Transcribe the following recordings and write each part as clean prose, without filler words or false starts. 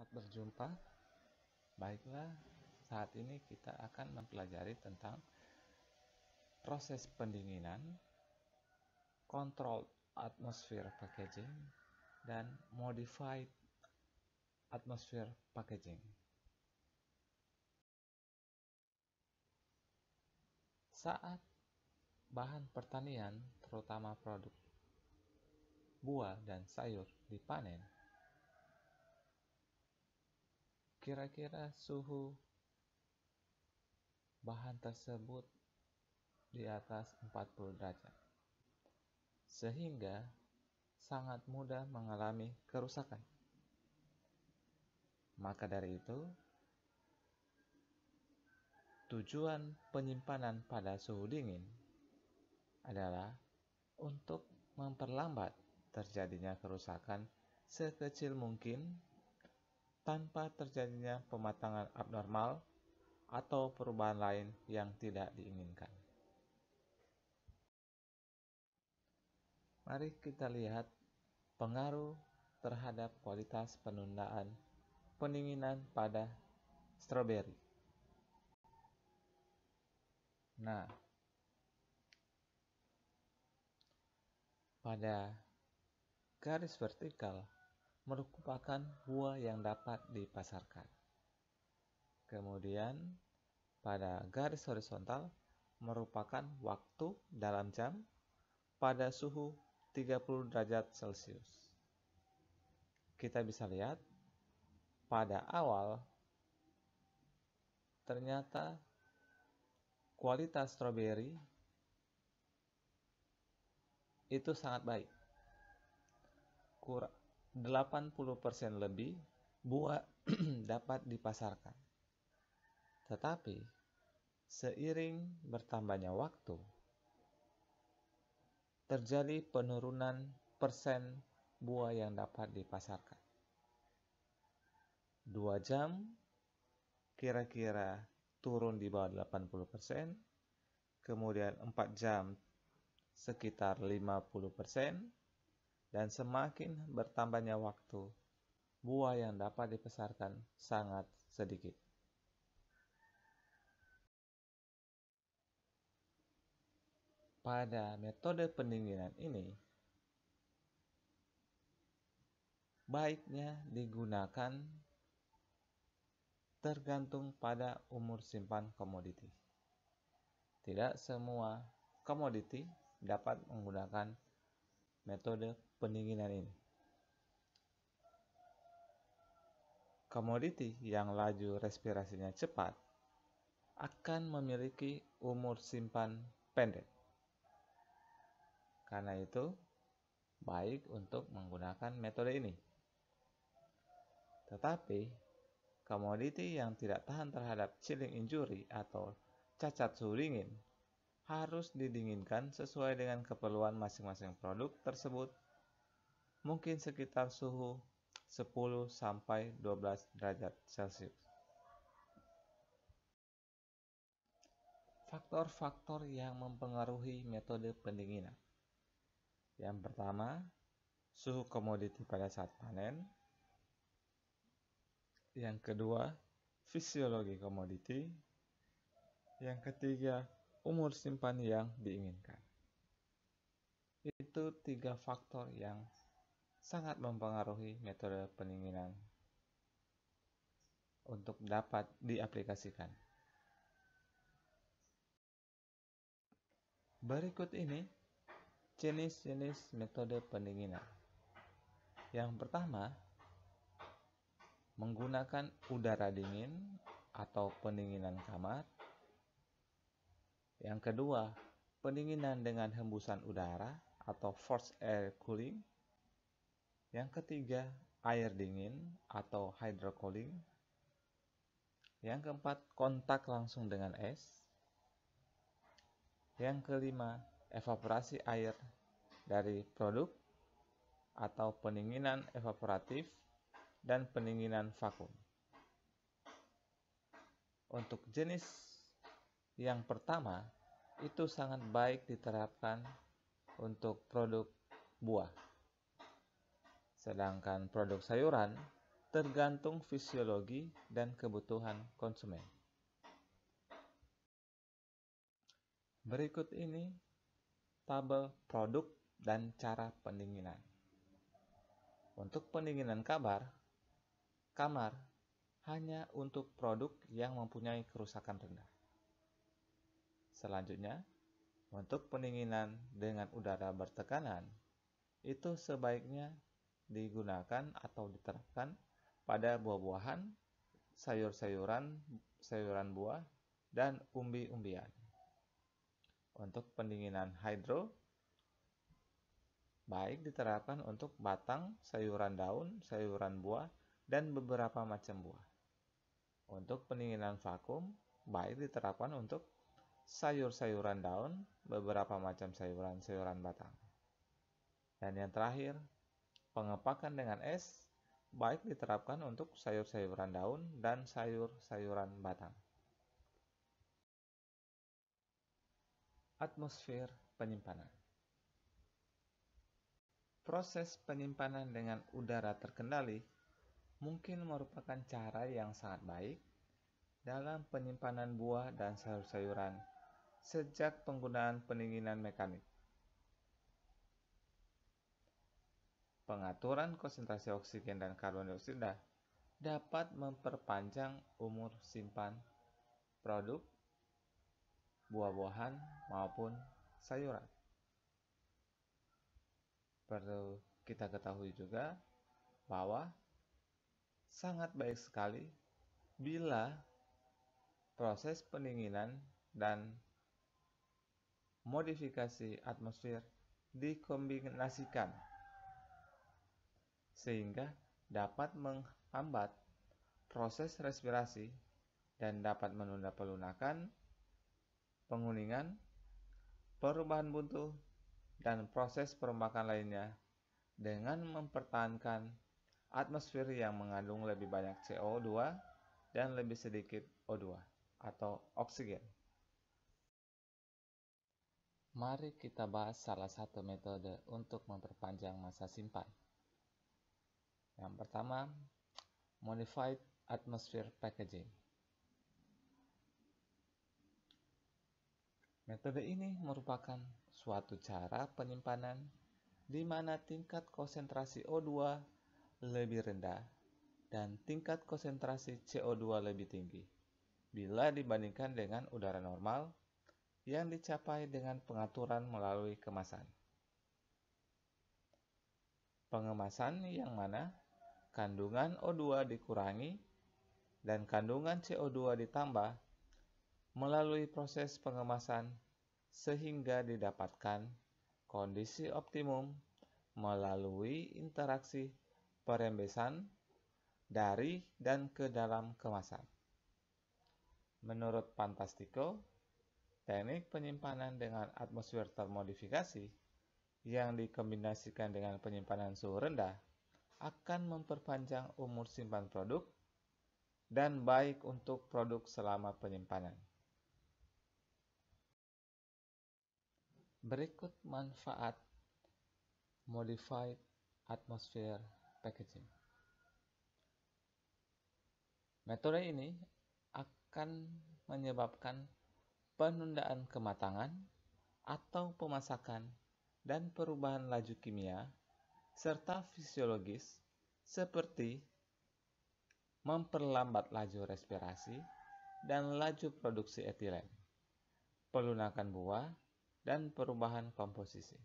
Selamat berjumpa. Baiklah, saat ini kita akan mempelajari tentang proses pendinginan, controlled atmosphere packaging, dan modified atmosphere packaging. Saat bahan pertanian, terutama produk buah dan sayur dipanen, kira-kira suhu bahan tersebut di atas 40 derajat, sehingga sangat mudah mengalami kerusakan. Maka dari itu, tujuan penyimpanan pada suhu dingin adalah untuk memperlambat terjadinya kerusakan sekecil mungkin tanpa terjadinya pematangan abnormal atau perubahan lain yang tidak diinginkan. Mari kita lihat pengaruh terhadap kualitas penundaan pendinginan pada stroberi. Nah, pada garis vertikal merupakan buah yang dapat dipasarkan. Kemudian pada garis horizontal merupakan waktu dalam jam pada suhu 30 derajat Celcius. Kita bisa lihat pada awal ternyata kualitas stroberi itu sangat baik. 80% lebih buah dapat dipasarkan. Tetapi seiring bertambahnya waktu, terjadi penurunan persen buah yang dapat dipasarkan. 2 jam kira-kira turun di bawah 80%, kemudian 4 jam sekitar 50%, dan semakin bertambahnya waktu, buah yang dapat dipasarkan sangat sedikit. Pada metode pendinginan ini, baiknya digunakan tergantung pada umur simpan komoditi. Tidak semua komoditi dapat menggunakan metode pendinginan ini. Komoditi yang laju respirasinya cepat akan memiliki umur simpan pendek. Karena itu, baik untuk menggunakan metode ini. Tetapi, komoditi yang tidak tahan terhadap chilling injury atau cacat suhu dingin harus didinginkan sesuai dengan keperluan masing-masing produk tersebut, mungkin sekitar suhu 10-12 derajat Celcius. Faktor-faktor yang mempengaruhi metode pendinginan. Yang pertama, suhu komoditi pada saat panen. Yang kedua, fisiologi komoditi. Yang ketiga, umur simpan yang diinginkan. Itu 3 faktor yang sangat mempengaruhi metode pendinginan untuk dapat diaplikasikan. Berikut ini jenis-jenis metode pendinginan. Yang pertama, menggunakan udara dingin atau pendinginan kamar. Yang kedua, pendinginan dengan hembusan udara atau forced air cooling. Yang ketiga, air dingin atau hydrocooling. Yang keempat, kontak langsung dengan es. Yang kelima, evaporasi air dari produk atau pendinginan evaporatif dan pendinginan vakum. Untuk jenis yang pertama, itu sangat baik diterapkan untuk produk buah. Sedangkan produk sayuran tergantung fisiologi dan kebutuhan konsumen. Berikut ini tabel produk dan cara pendinginan. Untuk pendinginan kamar hanya untuk produk yang mempunyai kerusakan rendah. Selanjutnya, untuk pendinginan dengan udara bertekanan, itu sebaiknya digunakan atau diterapkan pada buah-buahan, sayuran buah, dan umbi-umbian. Untuk pendinginan hidro, baik diterapkan untuk batang, sayuran daun, sayuran buah, dan beberapa macam buah. Untuk pendinginan vakum, baik diterapkan untuk sayur-sayuran daun, beberapa macam sayuran batang. Dan yang terakhir, pengepakan dengan es, baik diterapkan untuk sayur-sayuran daun dan sayur-sayuran batang. Atmosfer penyimpanan. Proses penyimpanan dengan udara terkendali mungkin merupakan cara yang sangat baik dalam penyimpanan buah dan sayur-sayuran sejak penggunaan pendinginan mekanik. Pengaturan konsentrasi oksigen dan karbon dioksida dapat memperpanjang umur simpan produk, buah-buahan maupun sayuran. Perlu kita ketahui juga bahwa sangat baik sekali bila proses pendinginan dan modifikasi atmosfer dikombinasikan sehingga dapat menghambat proses respirasi dan dapat menunda pelunakan, penguningan, perubahan buntu, dan proses perombakan lainnya dengan mempertahankan atmosfer yang mengandung lebih banyak CO2 dan lebih sedikit O2 atau oksigen. Mari kita bahas salah satu metode untuk memperpanjang masa simpan. Yang pertama, Modified Atmosphere Packaging. Metode ini merupakan suatu cara penyimpanan di mana tingkat konsentrasi O2 lebih rendah dan tingkat konsentrasi CO2 lebih tinggi bila dibandingkan dengan udara normal yang dicapai dengan pengaturan melalui kemasan. Pengemasan yang mana kandungan O2 dikurangi dan kandungan CO2 ditambah melalui proses pengemasan sehingga didapatkan kondisi optimum melalui interaksi perembesan dari dan ke dalam kemasan. Menurut Fantastico, teknik penyimpanan dengan atmosfer termodifikasi yang dikombinasikan dengan penyimpanan suhu rendah akan memperpanjang umur simpan produk dan baik untuk produk selama penyimpanan. Berikut manfaat Modified Atmosphere Packaging. Metode ini akan menyebabkan penundaan kematangan atau pemasakan dan perubahan laju kimia serta fisiologis seperti memperlambat laju respirasi dan laju produksi etilen, pelunakan buah, dan perubahan komposisi.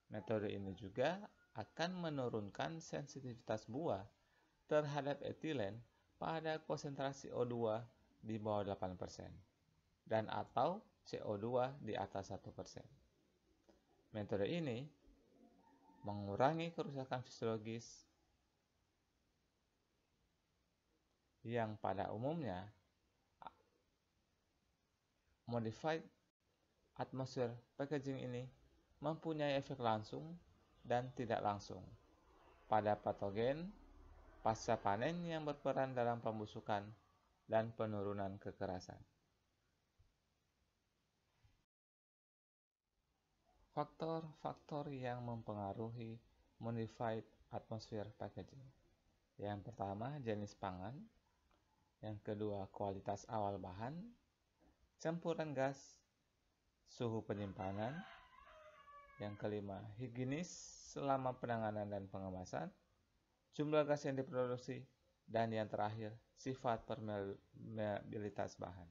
Metode ini juga akan menurunkan sensitivitas buah terhadap etilen pada konsentrasi O2 di bawah 8% dan atau CO2 di atas 1%. Metode ini mengurangi kerusakan fisiologis yang pada umumnya Modified Atmosphere Packaging ini mempunyai efek langsung dan tidak langsung pada patogen pasca panen yang berperan dalam pembusukan dan penurunan kekerasan. Faktor-faktor yang mempengaruhi Modified atmosfer packaging. Yang pertama, jenis pangan. Yang kedua, kualitas awal bahan, campuran gas, suhu penyimpanan. Yang kelima, higienis selama penanganan dan pengemasan, jumlah gas yang diproduksi, dan yang terakhir, sifat permeabilitas bahan.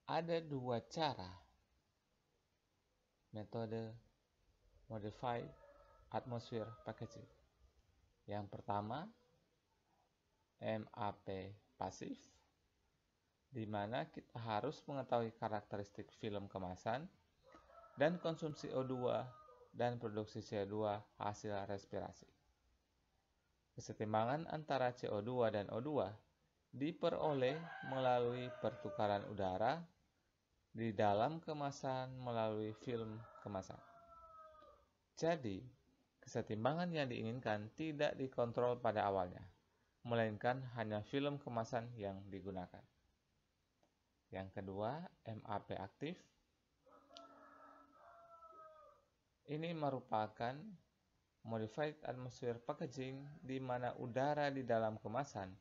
Ada dua cara metode modified atmosphere packaging. Yang pertama, MAP pasif, di mana kita harus mengetahui karakteristik film kemasan dan konsumsi O2 dan produksi CO2 hasil respirasi. Kesetimbangan antara CO2 dan O2 diperoleh melalui pertukaran udara di dalam kemasan melalui film kemasan. Jadi, kesetimbangan yang diinginkan tidak dikontrol pada awalnya, melainkan hanya film kemasan yang digunakan. Yang kedua, MAP aktif. Ini merupakan modified atmosphere packaging di mana udara di dalam kemasan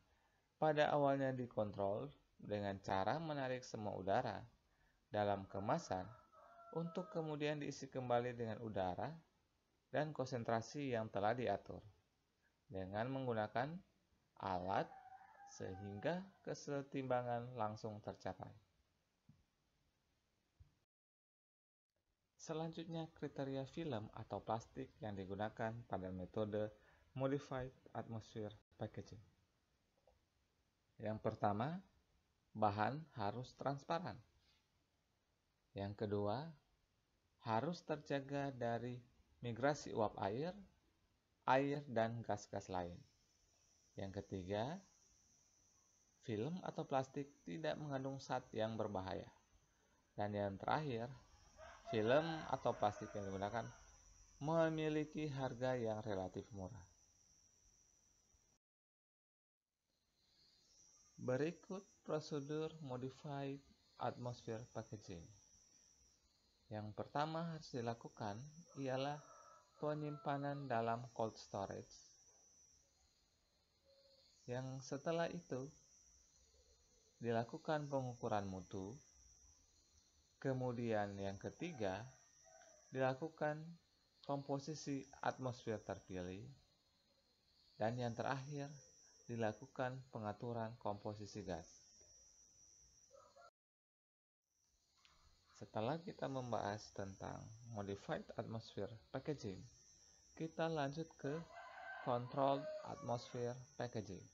pada awalnya dikontrol dengan cara menarik semua udara dalam kemasan untuk kemudian diisi kembali dengan udara dan konsentrasi yang telah diatur dengan menggunakan alat sehingga kesetimbangan langsung tercapai. Selanjutnya, kriteria film atau plastik yang digunakan pada metode modified atmosphere packaging. Yang pertama, bahan harus transparan. Yang kedua, harus terjaga dari migrasi uap air, dan gas-gas lain. Yang ketiga, film atau plastik tidak mengandung zat yang berbahaya. Dan yang terakhir, film atau plastik yang digunakan memiliki harga yang relatif murah. Berikut prosedur modified atmosphere packaging. Yang pertama harus dilakukan ialah penyimpanan dalam cold storage. Yang setelah itu dilakukan pengukuran mutu. Kemudian yang ketiga dilakukan komposisi atmosfer terpilih. Dan yang terakhir dilakukan pengaturan komposisi gas. Setelah kita membahas tentang modified atmosphere packaging, kita lanjut ke controlled atmosphere packaging.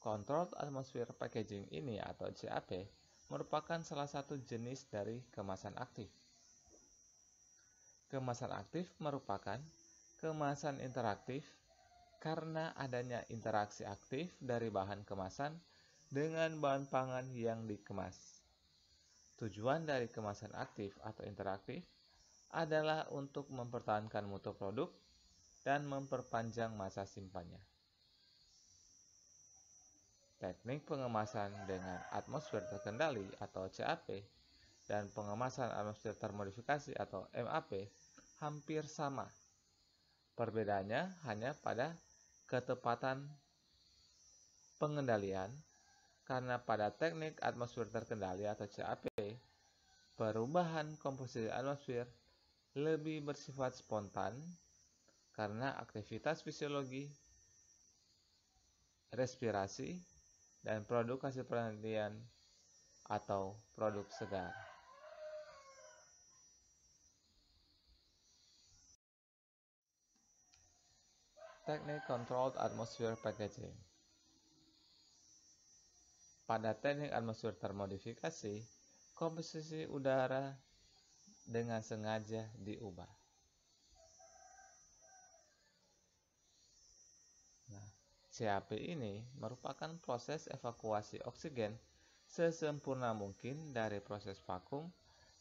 Controlled atmosphere packaging ini atau CAP merupakan salah satu jenis dari kemasan aktif. Kemasan aktif merupakan kemasan interaktif karena adanya interaksi aktif dari bahan kemasan dengan bahan pangan yang dikemas. Tujuan dari kemasan aktif atau interaktif adalah untuk mempertahankan mutu produk dan memperpanjang masa simpannya. Teknik pengemasan dengan atmosfer terkendali atau CAP dan pengemasan atmosfer termodifikasi atau MAP hampir sama. Perbedaannya hanya pada ketepatan pengendalian, karena pada teknik atmosfer terkendali atau CAP, perubahan komposisi atmosfer lebih bersifat spontan karena aktivitas fisiologi, respirasi, dan produk hasil penelitian atau produk segar. Teknik controlled atmosphere packaging. Pada teknik atmosfer termodifikasi, komposisi udara dengan sengaja diubah. CAP ini merupakan proses evakuasi oksigen sesempurna mungkin dari proses vakum,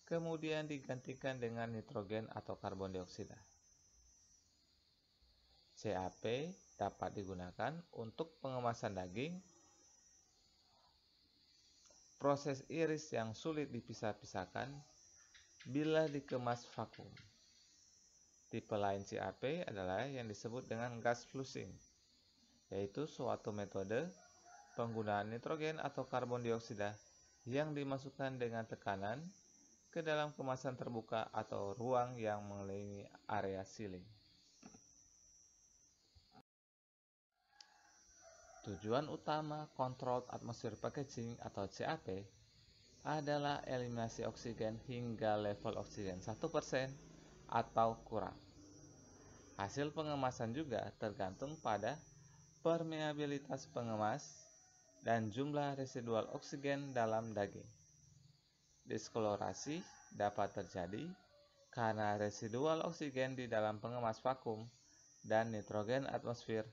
kemudian digantikan dengan nitrogen atau karbon dioksida. CAP dapat digunakan untuk pengemasan daging, proses iris yang sulit dipisah-pisahkan, bila dikemas vakum. Tipe lain CAP adalah yang disebut dengan gas flusing, yaitu suatu metode penggunaan nitrogen atau karbon dioksida yang dimasukkan dengan tekanan ke dalam kemasan terbuka atau ruang yang mengelilingi area sealing. Tujuan utama Controlled Atmosphere Packaging atau CAP adalah eliminasi oksigen hingga level oksigen 1% atau kurang. Hasil pengemasan juga tergantung pada permeabilitas pengemas dan jumlah residual oksigen dalam daging. Diskolorasi dapat terjadi karena residual oksigen di dalam pengemas vakum dan nitrogen atmosfer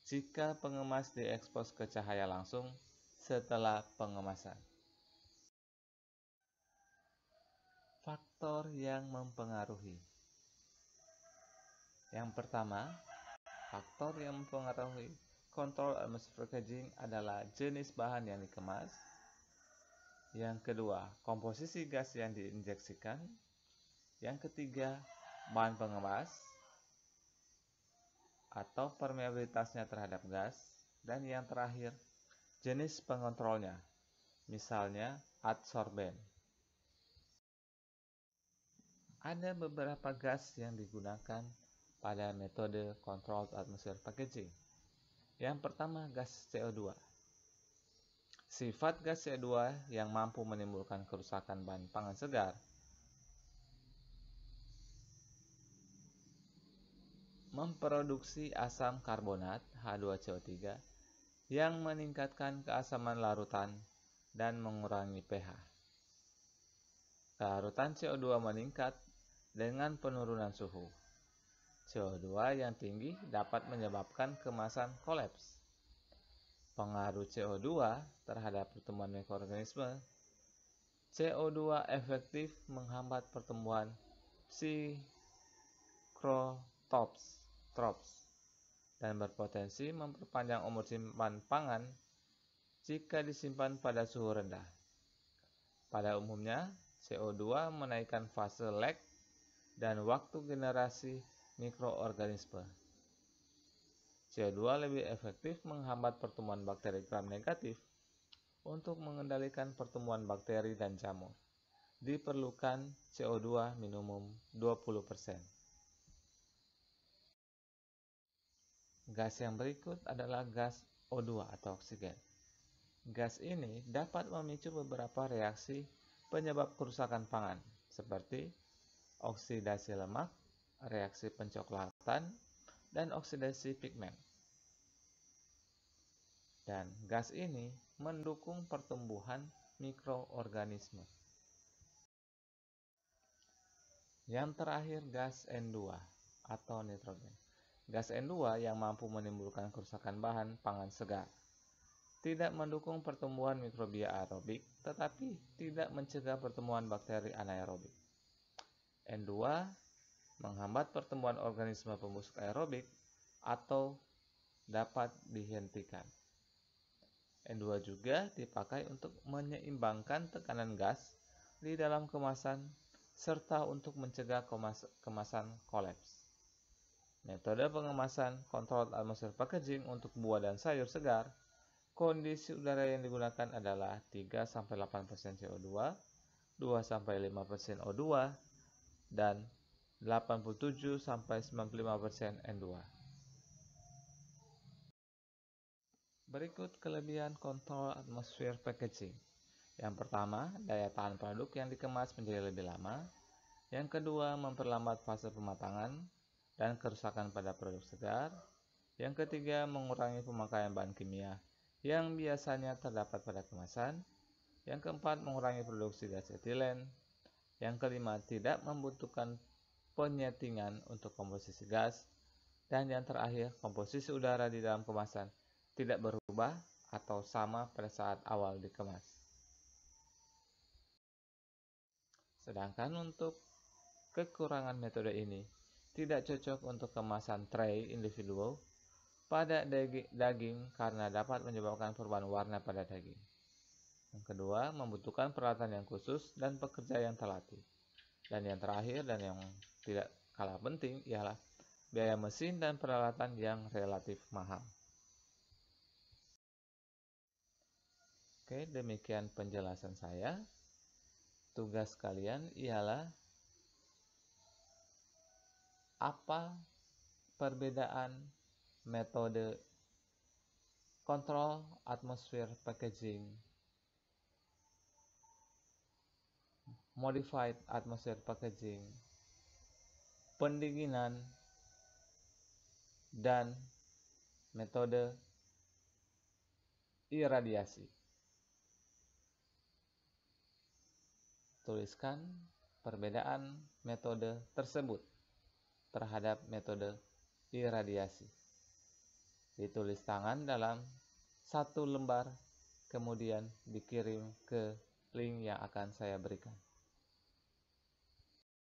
jika pengemas diekspos ke cahaya langsung setelah pengemasan. Faktor yang mempengaruhi. Yang pertama, faktor yang mempengaruhi Controlled Atmosphere Packaging adalah jenis bahan yang dikemas. Yang kedua, komposisi gas yang diinjeksikan. Yang ketiga, bahan pengemas atau permeabilitasnya terhadap gas. Dan yang terakhir, jenis pengontrolnya, misalnya adsorben. Ada beberapa gas yang digunakan pada metode Controlled Atmosphere Packaging. Yang pertama, gas CO2. Sifat gas CO2 yang mampu menimbulkan kerusakan bahan pangan segar memproduksi asam karbonat H2CO3 yang meningkatkan keasaman larutan dan mengurangi pH. Kelarutan CO2 meningkat dengan penurunan suhu. CO2 yang tinggi dapat menyebabkan kemasan kolaps. Pengaruh CO2 terhadap pertumbuhan mikroorganisme. CO2 efektif menghambat pertumbuhan psikrotrops dan berpotensi memperpanjang umur simpan pangan jika disimpan pada suhu rendah. Pada umumnya, CO2 menaikkan fase lag dan waktu generasi mikroorganisme. CO2 lebih efektif menghambat pertumbuhan bakteri gram negatif. Untuk mengendalikan pertumbuhan bakteri dan jamur, diperlukan CO2 minimum 20%. Gas yang berikut adalah gas O2 atau oksigen. Gas ini dapat memicu beberapa reaksi penyebab kerusakan pangan, seperti oksidasi lemak, reaksi pencoklatan, dan oksidasi pigmen. Dan gas ini mendukung pertumbuhan mikroorganisme. Yang terakhir, gas N2 atau nitrogen. Gas N2 yang mampu menimbulkan kerusakan bahan pangan segar. Tidak mendukung pertumbuhan mikrobia aerobik, tetapi tidak mencegah pertumbuhan bakteri anaerobik. N2 menghambat pertumbuhan organisme pembusuk aerobik atau dapat dihentikan. N2 juga dipakai untuk menyeimbangkan tekanan gas di dalam kemasan serta untuk mencegah kemasan kolaps. Metode pengemasan Controlled Atmosphere Packaging untuk buah dan sayur segar, kondisi udara yang digunakan adalah 3-8% CO2, 2-5% O2, dan 87-95% N2. Berikut kelebihan Controlled Atmosphere Packaging. Yang pertama, daya tahan produk yang dikemas menjadi lebih lama. Yang kedua, memperlambat fase pematangan dan kerusakan pada produk segar. Yang ketiga, mengurangi pemakaian bahan kimia yang biasanya terdapat pada kemasan. Yang keempat, mengurangi produksi gas etilen. Yang kelima, tidak membutuhkan penyetingan untuk komposisi gas. Dan yang terakhir, komposisi udara di dalam kemasan tidak berubah atau sama pada saat awal dikemas. Sedangkan untuk kekurangan metode ini tidak cocok untuk kemasan tray individual pada daging karena dapat menyebabkan perubahan warna pada daging. Yang kedua, membutuhkan peralatan yang khusus dan pekerja yang terlatih. Dan yang terakhir dan yang tidak kalah penting ialah biaya mesin dan peralatan yang relatif mahal. Oke, demikian penjelasan saya. Tugas kalian ialah apa perbedaan metode kontrol atmosfer packaging, modified atmosphere packaging, pendinginan, dan metode iradiasi. Tuliskan perbedaan metode tersebut terhadap metode iradiasi. Ditulis tangan dalam satu lembar, kemudian dikirim ke link yang akan saya berikan.